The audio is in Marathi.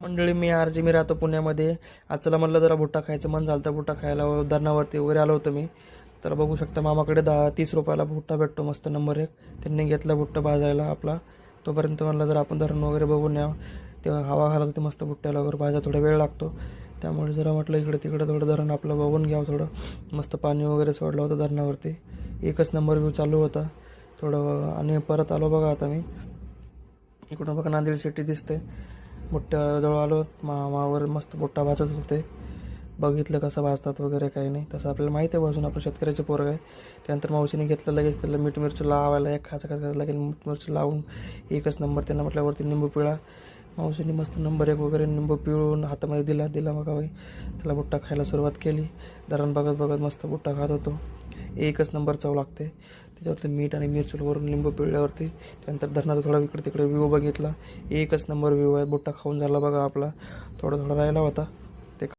मंडळी, मी राहतो पुण्यामध्ये. आज चला म्हटलं जरा भुट्टा खायचं मन झालं तर भुट्टा खायला धरणावरती वगैरे आलो होतो मी. तर बघू शकता मामाकडे 30 रुपयाला भुट्टा भेटतो मस्त नंबर एक. त्यांनी घेतला भुट्टा भाजायला आपला. तोपर्यंत म्हणलं जर आपण धरण वगैरे बघून यावं. तेव्हा हवा घालत होती मस्त भुट्ट्याला वगैरे भाजायला थोडा वेळ लागतो. त्यामुळे जरा म्हटलं इकडे तिकडे थोडं धरण आपलं बघून घ्यावं. थोडं मस्त पाणी वगैरे सोडलं होतं धरणावरती. एकच नंबर व्ह्यू चालू होता थोडं. आणि परत आलो बघा आता मी. इकडून बघा नांदेड सिटी दिसते. बुट्ट्याजवळ आलो. मामावर मस्त बुट्टा भाजत होते. बघितलं कसं भाजतात वगैरे काही नाही. तसं आपल्याला माहिती आहे बाजून आपलं शेतकऱ्याचे पोरग आहे. त्यानंतर मावशीने घेतलं लगेच त्याला मीठ मिरची लावायला एक खाचा लगेच मीठ मिरची लावून एकच नंबर. त्यांना म्हटल्यावरती निंबू पिळा. मावशीने मस्त नंबर एक वगैरे निंबू पिळून हातामध्ये दिला बघा बाई. त्याला बुट्टा खायला सुरुवात केली. धरण बघत बघत मस्त बुट्टा खात होतो. एकच नंबर चव लागते. त्याच्यावरती मीठ आणि मिरचीवरून लिंबू पिळल्यावरती. त्यानंतर धरणाचा थोडा इकडे तिकडे व्ह्यू बघितला. एकच नंबर व्ह्यू आहे. बुट्टा खाऊन झाला बघा आपला. थोडा राहिला होता.